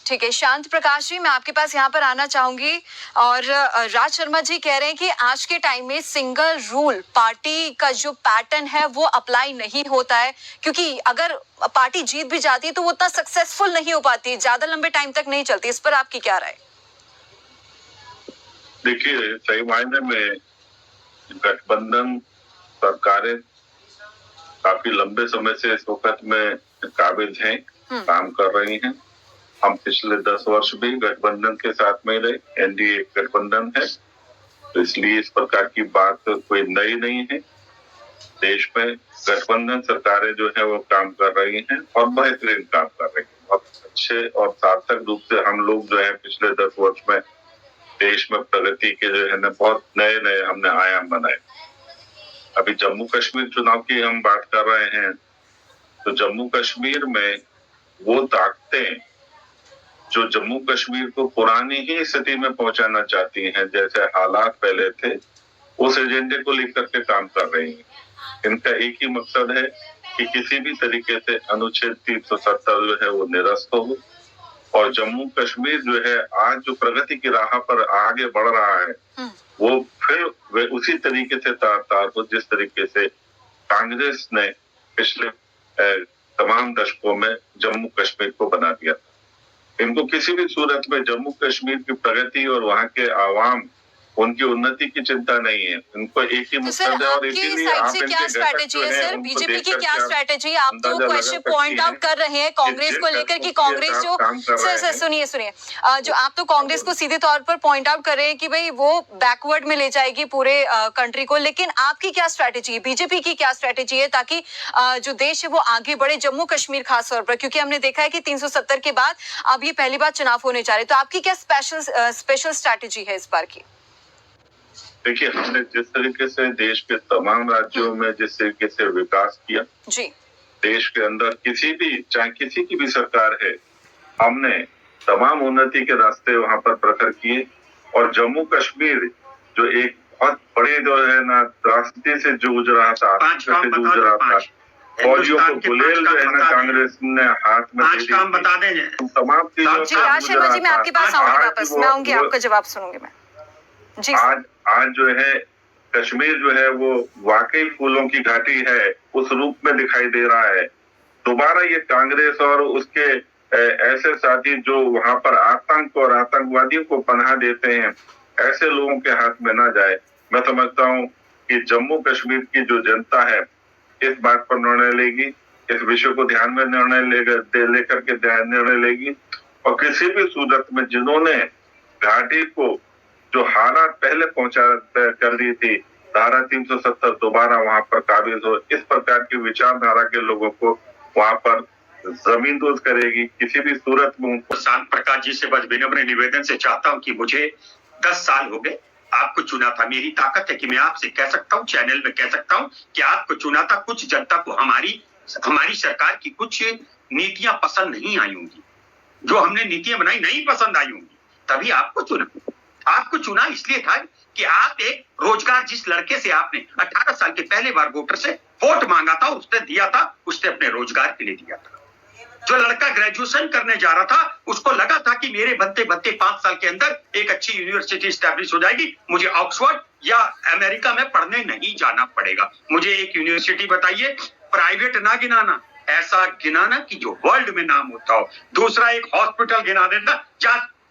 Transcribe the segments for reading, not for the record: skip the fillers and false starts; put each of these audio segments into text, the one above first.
ठीक है, शांत प्रकाश जी, मैं आपके पास यहाँ पर आना चाहूंगी। और राज शर्मा जी कह रहे हैं कि आज के टाइम में सिंगल रूल पार्टी का जो पैटर्न है वो अप्लाई नहीं होता है, क्योंकि अगर पार्टी जीत भी जाती है तो वो उतना सक्सेसफुल नहीं हो पाती, ज्यादा लंबे टाइम तक नहीं चलती। इस पर आपकी क्या राय? देखिए, सही मायने में गठबंधन सरकारें काफी लंबे समय से इस वक्त में काबिज हैं, काम कर रही हैं। हम पिछले 10 वर्ष भी गठबंधन के साथ में रहे, एनडीए गठबंधन है, तो इसलिए इस प्रकार की बात कोई नई नहीं है। देश में गठबंधन सरकारें जो है वो काम कर रही हैं और बेहतरीन काम कर रही हैं। बहुत अच्छे और सार्थक रूप से हम लोग जो है पिछले 10 वर्ष में देश में प्रगति के जो है ना बहुत नए नए हमने आयाम बनाए। अभी जम्मू कश्मीर चुनाव की हम बात कर रहे हैं, तो जम्मू कश्मीर में वो ताकतें जो जम्मू कश्मीर को पुरानी ही स्थिति में पहुंचाना चाहती हैं, जैसे हालात पहले थे, उस एजेंडे को लेकर के काम कर रही हैं। इनका एक ही मकसद है कि किसी भी तरीके से अनुच्छेद 370 जो है वो निरस्त हो और जम्मू कश्मीर जो है आज जो प्रगति की राह पर आगे बढ़ रहा है वो फिर वे उसी तरीके से तार हो जिस तरीके से कांग्रेस ने पिछले तमाम दशकों में जम्मू कश्मीर को बना दिया था। इनको किसी भी सूरत में जम्मू कश्मीर की प्रगति और वहाँ के आवाम उनकी उन्नति की चिंता नहीं है, उनको एक ही मकसद है। और इसीलिए आप क्या स्ट्रैटेजी है सर, बीजेपी की क्या स्ट्रैटेजी? आप तो क्वेश्चन पॉइंट आउट कर रहे हैं कांग्रेस को लेकर कि कांग्रेस जो सर सुनिए जो आप तो कांग्रेस को सीधे तौर पर पॉइंट आउट कर रहे हैं कि भाई वो बैकवर्ड में ले जाएगी पूरे कंट्री को, लेकिन आपकी क्या स्ट्रैटेजी है, बीजेपी की क्या स्ट्रैटेजी है ताकि जो देश है वो आगे बढ़े, जम्मू कश्मीर खास तौर पर, क्योंकि हमने देखा है कि 370 के बाद अब ये पहली बार चुनाव होने जा रहे हैं, तो आपकी क्या स्पेशल स्ट्रैटेजी है इस बार की? देखिए, हमने जिस तरीके से देश के तमाम राज्यों में जिस तरीके से विकास किया जी, देश के अंदर किसी भी चाहे किसी की भी सरकार है, हमने तमाम उन्नति के रास्ते वहां पर प्रखर किए। और जम्मू कश्मीर जो एक बहुत बड़े जो है ना रास्ते से जूझ रहा था, फौजियों को गुलेल जो है ना कांग्रेस ने हाथ में दे दी, बता दें तमाम चीजों जी, मैं आपके पास आऊंगी, वापस मैं आऊंगी, आपका जवाब सुनूंगी मैं जी। आज जो है कश्मीर जो है वो वाकई फूलों की घाटी है, उस रूप में दिखाई दे रहा है। दोबारा ये कांग्रेस और उसके ऐसे साथी जो वहां पर आतंक और आतंकवादियों को पनाह देते हैं, ऐसे लोगों के हाथ में ना जाए। मैं समझता हूँ कि जम्मू कश्मीर की जो जनता है इस बात पर निर्णय लेगी, इस विषय को ध्यान में लेकर के निर्णय लेगी। और किसी भी सूरत में जिन्होंने घाटी को जो हालात पहले पहुंचा कर दी थी, धारा 370 दोबारा वहां पर काबिज हो, इस प्रकार की विचारधारा के लोगों को वहां पर जमीन दोज करेगी किसी भी सूरत में। शांत प्रकाश जी से बस विनम्र निवेदन से चाहता हूं कि मुझे 10 साल हो गए, आपको चुना था। मेरी ताकत है कि मैं आपसे कह सकता हूं, चैनल में कह सकता हूं कि आपको चुना था। कुछ जनता को हमारी सरकार की कुछ नीतियां पसंद नहीं आई होंगी, जो हमने नीतियां बनाई नहीं पसंद आई होंगी, तभी आपको चुना। आपको चुना इसलिए था कि आप एक रोजगार, जिस लड़के से आपने 18 साल के पहले बार वोटर से वोट मांगा था, उसने दिया था, उसने अपने रोजगार के लिए दिया था। जो लड़का ग्रेजुएशन करने जा रहा था, उसको लगा था कि मेरे बनते 5 साल के अंदर एक अच्छी यूनिवर्सिटी स्टैब्लिश हो जाएगी, मुझे ऑक्सफोर्ड या अमेरिका में पढ़ने नहीं जाना पड़ेगा। मुझे एक यूनिवर्सिटी बताइए, प्राइवेट ना गिनाना, ऐसा गिनाना कि जो वर्ल्ड में नाम होता हो। दूसरा, एक हॉस्पिटल गिना देना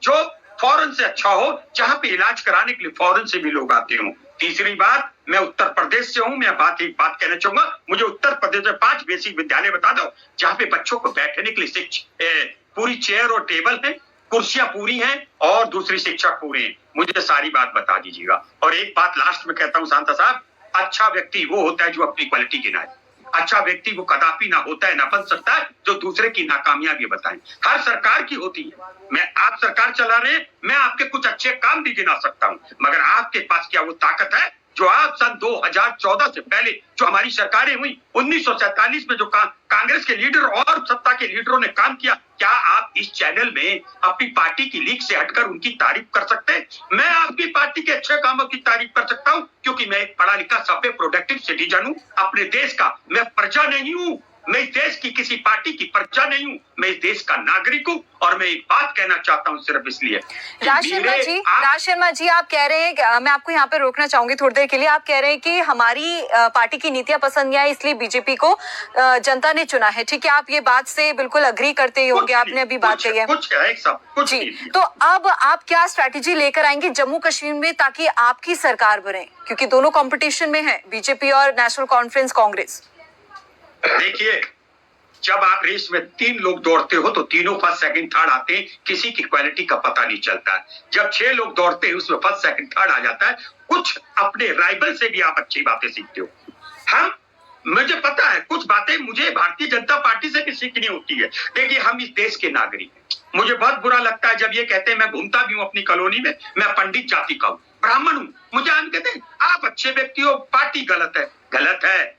जो फॉरेन से अच्छा हो, जहां पे इलाज कराने के लिए फॉरेन से भी लोग आते हों। तीसरी बात, मैं उत्तर प्रदेश से हूं, मैं एक बात कहना चाहूंगा, मुझे उत्तर प्रदेश में 5 बेसिक विद्यालय बता दो जहां पे बच्चों को बैठने के लिए पूरी चेयर और टेबल है, कुर्सियां पूरी हैं और दूसरी शिक्षक पूरे हैं। मुझे सारी बात बता दीजिएगा। और एक बात लास्ट में कहता हूं शांता साहब, अच्छा व्यक्ति वो होता है जो अपनी क्वालिटी गिनाए। अच्छा व्यक्ति वो कदापि ना होता है, ना बन सकता है जो दूसरे की नाकामयाबी बताए। हर सरकार की होती है। आप सरकार चला रहे हैं, मैं आपके कुछ अच्छे काम भी गिना सकता हूं, मगर आपके पास क्या वो ताकत है जो आप सन 2014 से पहले जो हमारी सरकारें हुई, 1947 में जो कांग्रेस के लीडर और सत्ता के लीडरों ने काम किया, क्या आप इस चैनल में अपनी पार्टी की लीग से हटकर उनकी तारीफ कर सकते हैं? मैं आपकी पार्टी के अच्छे कामों की तारीफ कर सकता हूं, क्योंकि मैं एक पढ़ा लिखा सभ्य प्रोडक्टिव सिटीजन हूं अपने देश का। मैं प्रजा नहीं हूं, मैं इस देश की किसी पार्टी की प्रजा नहीं हूँ, मैं इस देश का नागरिक हूँ। और मैं एक बात कहना चाहता हूँ सिर्फ इसलिए, राज शर्मा जी आप कह रहे हैं, मैं आपको यहाँ पे रोकना चाहूंगी थोड़ी देर के लिए। आप कह रहे हैं कि हमारी पार्टी की नीतियां पसंद नहीं आई, इसलिए बीजेपी को जनता ने चुना है। ठीक है, आप ये बात से बिल्कुल अग्री करते ही होंगे, आपने अभी बात कही है जी। तो अब आप क्या स्ट्रैटेजी लेकर आएंगे जम्मू कश्मीर में ताकि आपकी सरकार बने, क्योंकि दोनों कंपटीशन में है, बीजेपी और नेशनल कॉन्फ्रेंस कांग्रेस। देखिए, जब आप रेस में 3 लोग दौड़ते हो तो तीनों फर्स्ट सेकंड थर्ड आते हैं, किसी की क्वालिटी का पता नहीं चलता। जब 6 लोग दौड़ते हैं उसमें फर्स्ट सेकंड थर्ड आ जाता है। कुछ अपने राइवल से भी आप अच्छी बातें सीखते हो। मुझे पता है कुछ बातें मुझे भारतीय जनता पार्टी से भी सीखनी होती है। देखिए, हम इस देश के नागरिक हैं। मुझे बहुत बुरा लगता है जब ये कहते हैं, मैं घूमता भी हूँ अपनी कॉलोनी में, मैं पंडित जाति का हूँ, ब्राह्मण हूँ। मुझे हम कहते हैं आप अच्छे व्यक्ति हो, पार्टी गलत है। गलत है,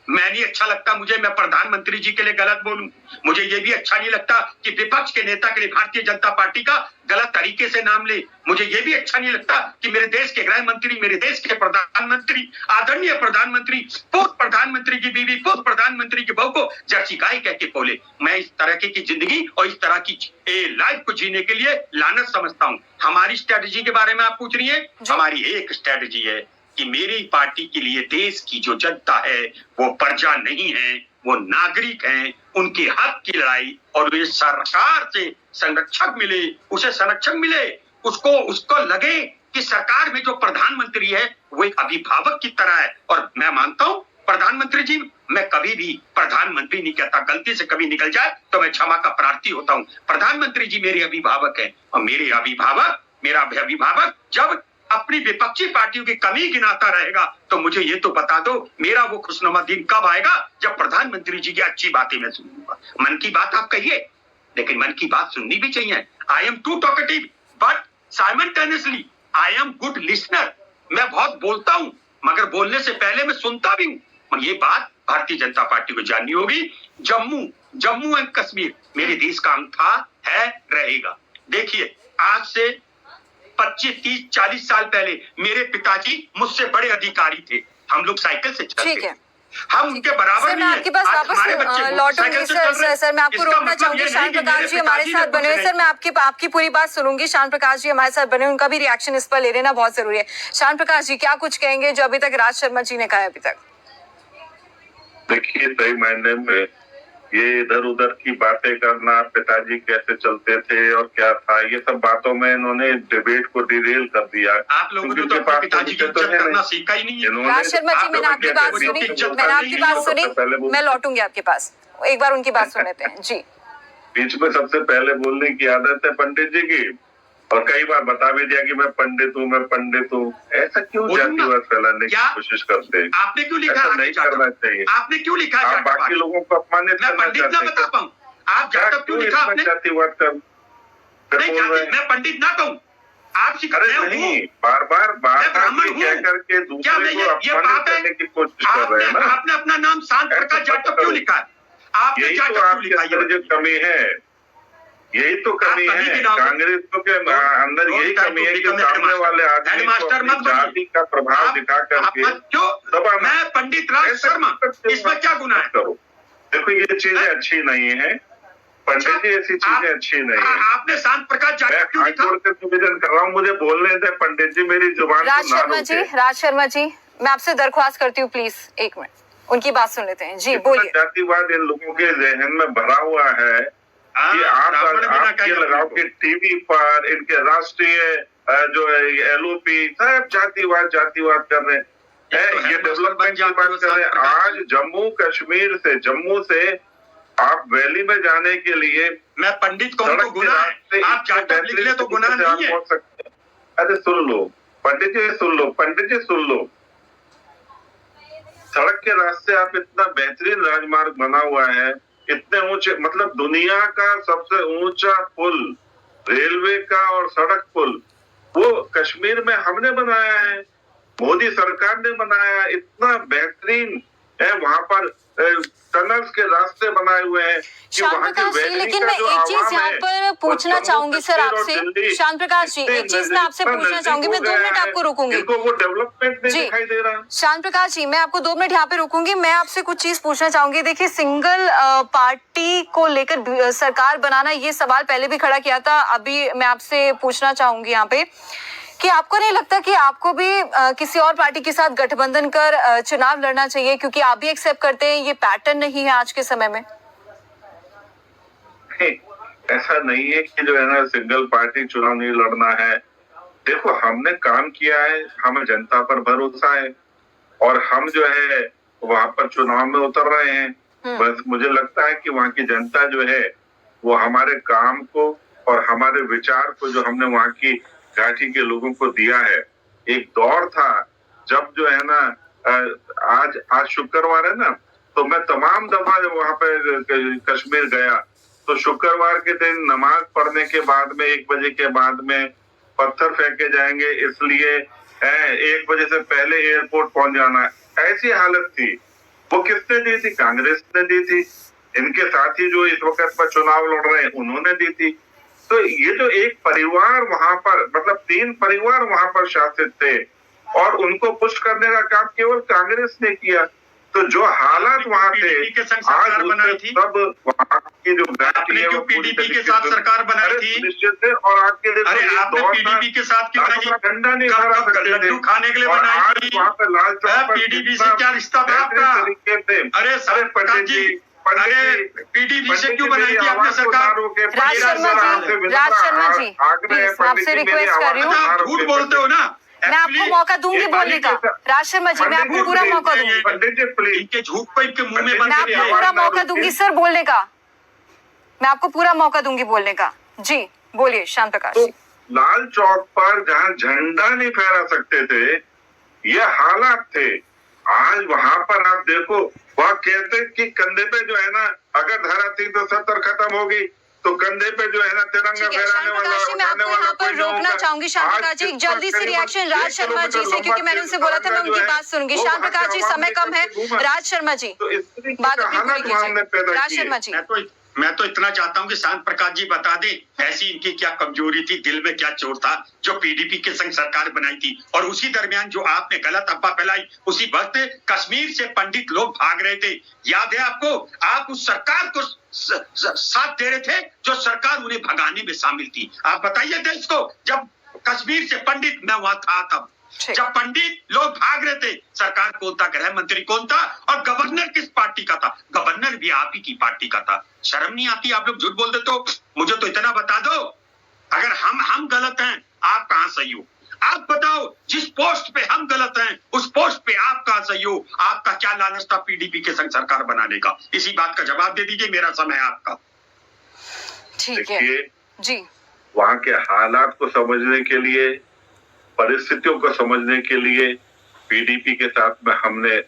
मैं नहीं अच्छा लगता मुझे मैं प्रधानमंत्री जी के लिए गलत बोलूं। मुझे ये भी अच्छा नहीं लगता कि विपक्ष के नेता के लिए भारतीय जनता पार्टी का गलत तरीके से नाम ले। मुझे ये भी अच्छा नहीं लगता कि मेरे देश के गृह मंत्री, मेरे देश के प्रधानमंत्री, आदरणीय प्रधानमंत्री, पूर्व प्रधानमंत्री की बीवी, पूर्व प्रधानमंत्री की बहू को जर्सी गाय कह के बोले। मैं इस तरह की जिंदगी और इस तरह की लाइफ को जीने के लिए लानत समझता हूँ। हमारी स्ट्रेटेजी के बारे में आप पूछ रही है, हमारी एक स्ट्रेटेजी है कि मेरी पार्टी के लिए देश की जो जनता है वो प्रजा नहीं है, वो नागरिक हैं, उनके हक की लड़ाई। और ये सरकार से संरक्षक मिले, उसे संरक्षक मिले, उसको लगे कि सरकार में जो प्रधानमंत्री है वो एक अभिभावक की तरह है। और मैं मानता हूँ प्रधानमंत्री जी, मैं कभी भी प्रधानमंत्री नहीं कहता, गलती से कभी निकल जाए तो मैं क्षमा का प्रार्थी होता हूँ। प्रधानमंत्री जी मेरे अभिभावक हैं, और मेरा अभिभावक जब अपनी विपक्षी पार्टियों की कमी गिनाता रहेगा तो मुझे ये तो बता दो, मेरा वो खुशनुमा दिन कब आएगा जब प्रधानमंत्री जी की अच्छी बातें मैं सुनूंगा। मन की बात आप कहिए, लेकिन मन की बात सुननी भी चाहिए। I am too talkative but simultaneously I am good listener. मैं बहुत बोलता हूँ मगर बोलने से पहले मैं सुनता भी हूँ। और ये बात भारतीय जनता पार्टी को जाननी होगी। जम्मू एंड कश्मीर मेरे देश का अंग था, है, रहेगा। देखिए, आज से 25, 30, 40 साल पहले मेरे पिताजी मुझसे बड़े अधिकारी थे। हम लोग साइकिल से चलते थे, हम उनके बराबर सर, मैं आपके पास वापस लौटूंगी। सर मैं आपको रोकना चाहूंगी। शान प्रकाश जी हमारे साथ बने हुए। सर मैं आपकी पूरी बात सुनूंगी। शान प्रकाश जी हमारे साथ बने, उनका भी रिएक्शन इस पर ले लेना बहुत जरूरी है। शान प्रकाश जी क्या कुछ कहेंगे जो अभी तक राज शर्मा जी ने कहा अभी तक? देखिए, सही मायने में ये इधर उधर की बातें करना, पिताजी कैसे चलते थे और क्या था, ये सब बातों में इन्होंने डिबेट को डिरेल कर दिया। आप लोगों ने तो अपने पिताजी की इज्जत करना सीखा ही नहीं है। राज शर्मा जी, मैंने आपकी बात सुनी, मैं लौटूंगी आपके पास, एक बार उनकी बात सुन लेते हैं जी। बीच में सबसे पहले बोलने की आदत है पंडित जी की, और कई बार बता भी दिया कि मैं पंडित हूँ। ऐसा क्यों जातिवाद फैलाने की कोशिश करते हैं? आपने क्यों लिखा? नहीं करना चाहिए। आपने क्यों लिखा? आप बाकी लोगों को अपमानित करना चाहते हैं। बता पाऊँ आप जातक क्यों लिखा आपने? जातिवाद कर मैं पंडित ना कहूँ, आप नहीं, बार बार कह करके दूसरे को अपमानित करने की कोशिश कर रहे हैं ना। आपने अपना नाम शांत प्रकाश जाटव क्यों लिखा है? यही तो आपकी कमी है, यही तो कमी है कांग्रेस के अंदर। यही कमी है कि सामने वाले आदमी को जाति का प्रभाव दिखा करके मैं पंडित राज शर्मा, इसमें क्या गुनाह है? करो, देखो ये चीजें अच्छी नहीं है पंडित जी, ऐसी चीजें अच्छी नहीं है। आपने शांत प्रकाश जाटव क्यों लिखा? निवेदन कर रहा हूँ, मुझे बोलने दे पंडित जी, मेरी जुबान। राज शर्मा जी मैं आपसे दरख्वास्त करती हूँ, प्लीज 1 मिनट उनकी बात सुन लेते हैं जी। बोलिए। जातिवाद इन लोगों के जहन में भरा हुआ है कि आप ये लगाओ कि टीवी पर इनके राष्ट्रीय जो LOP सब जातिवाद कर रहे हैं। ये डेवलपमेंट की बात कर रहे हैं। आज जम्मू से आप वैली में जाने के लिए, मैं पंडित कौन को गुनाह है? आप जाटव लिख ले तो गुनाह नहीं है। अरे सुन लो पंडित जी, सुन लो। सड़क के रास्ते आप इतना बेहतरीन राजमार्ग बना हुआ है, इतने ऊंचे, मतलब दुनिया का सबसे ऊंचा पुल, रेलवे का और सड़क पुल, वो कश्मीर में हमने बनाया है, मोदी सरकार ने बनाया। इतना बेहतरीन वहाँ पर टनल्स के रास्ते बनाए हुए हैं। शांत प्रकाश जी, लेकिन मैं एक चीज यहाँ पर पूछना चाहूंगी सर आपसे, शांत प्रकाश जी, एक चीज मैं आपसे पूछना चाहूंगी, मैं 2 मिनट आपको रोकूंगी। वो डेवलपमेंट नहीं दिखाई दे रहा। शांत प्रकाश जी, मैं आपको 2 मिनट यहाँ पे रोकूंगी। मैं आपसे कुछ चीज पूछना चाहूंगी। देखिए, सिंगल पार्टी को लेकर सरकार बनाना, ये सवाल पहले भी खड़ा किया था, अभी मैं आपसे पूछना चाहूंगी यहाँ पे कि आपको नहीं लगता कि आपको भी किसी और पार्टी के साथ गठबंधन कर चुनाव लड़ना चाहिए, क्योंकि आप भी एक्सेप्ट करते हैं ये पैटर्न नहीं है आज के समय में? ऐसा नहीं है कि जो है ना सिंगल पार्टी चुनाव नहीं लड़ना है। देखो, हमने काम किया है, हमें जनता पर भरोसा है और हम जो है वहां पर चुनाव में उतर रहे हैं। बस मुझे लगता है कि वहाँ की जनता जो है वो हमारे काम को और हमारे विचार को जो हमने वहाँ की घाटी के लोगों को दिया है। एक दौर था जब जो है ना आज शुक्रवार है ना, तो मैं तमाम दफा वहां पे कश्मीर गया तो शुक्रवार के दिन नमाज पढ़ने के बाद में 1 बजे के बाद में पत्थर फेंके जाएंगे, इसलिए 1 बजे से पहले एयरपोर्ट पहुंच जाना। ऐसी हालत थी। वो किसने दी थी? कांग्रेस ने दी थी। इनके साथी जो इस वक्त पर चुनाव लड़ रहे हैं उन्होंने दी थी। तो ये जो एक परिवार वहां पर, मतलब 3 परिवार वहां पर शासित थे और उनको पुश करने का काम केवल कांग्रेस ने किया। तो जो हालात वहाँ थे, आज बनाई थी तब वहाँ की जो पीडीपी के साथ सरकार बनाई थी निश्चित थे। और आज के दिन पीडीपी के साथ क्यों झंडा नहीं फहरा सकते थे, खाने के लिए बनाई थी। वहाँ पे लाल चौक पर पीडीपी से क्या रिश्ता था आपका? तरीके थे। अरे पंडित जी, पीडीपी से क्यों बनाई थी आपने सरकार? राज शर्मा जी, मैं आपसे रिक्वेस्ट कर रही हूँ, झूठ बोलते हो ना। मैं आपको मौका दूंगी बोलने का। राज शर्मा जी, मैं आपको पूरा मौका दूंगी। इनके झूठ पे इनके मुंह में मैं आपको पूरा मौका दूंगी सर बोलने का। मैं आपको पूरा मौका दूंगी बोलने का। जी बोलिए शांत प्रकाश। तो लाल चौक पर जहाँ झंडा नहीं फहरा सकते थे, ये हालात थे। आज वहां पर आप देखो, वह कहते कि कंधे पे जो है ना, अगर धारा 370 खत्म होगी तो कंधे पे जो है ना तिरंगा फहराने वाला, मैं आपको यहाँ पर रोकना चाहूंगी। शांत प्रकाश जी, जल्दी से रिएक्शन राज शर्मा जी से, क्योंकि मैंने उनसे बोला था मैं उनकी बात सुनूंगी। शांत प्रकाश जी, समय कम है। राज शर्मा जी, बात अपनी पूरी कीजिए। राज शर्मा जी, मैं तो इतना चाहता हूँ कि शांत प्रकाश जी बता दे ऐसी इनकी क्या कमजोरी थी, दिल में क्या चोट था जो पीडीपी के संग सरकार बनाई थी। और उसी दरमियान जो आपने गलत अफवाह फैलाई, उसी वक्त कश्मीर से पंडित लोग भाग रहे थे। याद है आपको? आप उस सरकार को साथ दे रहे थे जो सरकार उन्हें भगाने में शामिल थी। आप बताइए देश को, जब कश्मीर से पंडित मैं वहां था, तब जब पंडित लोग भाग रहे थे, सरकार कौन था, गृह मंत्री कौन था और गवर्नर किस पार्टी का था? गवर्नर भी आप ही की पार्टी का था। शर्म नहीं आती? आप लोग झूठ बोलते। तो मुझे तो इतना बता दो, अगर हम गलत हैं, आप कहाँ सही हो? आप बताओ, जिस पोस्ट पे हम गलत हैं उस पोस्ट पे आप कहाँ सही हो? आपका क्या लालच था पीडीपी के संग सरकार बनाने का? इसी बात का जवाब दे दीजिए। मेरा समय आपका। ठीक है जी। वहाँ के हालात को समझने के लिए, परिस्थितियों को समझने के लिए पीडीपी के साथ में हमने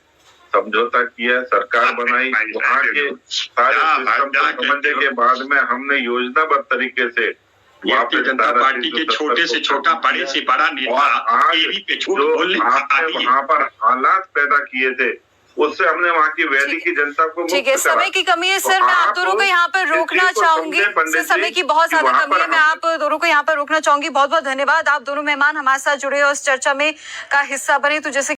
समझौता किया, सरकार बनाई। वहाँ के सारे सिस्टम को समझने के बाद में हमने योजनाबद्ध तरीके से भारतीय जनता पार्टी के छोटे से छोटा, बड़े से बड़ा नेता टीवी पे झूठ बोलने वहाँ पर हालात पैदा किए थे, उससे हमने वहाँ की वैली की जनता को ठीक है। समय की कमी है सर, मैं आप दोनों को यहाँ पर रोकना चाहूंगी। समय की बहुत ज्यादा कमी है, मैं आप दोनों को यहाँ पर रोकना चाहूंगी। बहुत बहुत धन्यवाद, आप दोनों मेहमान हमारे साथ जुड़े और इस चर्चा में का हिस्सा बने। तो जैसे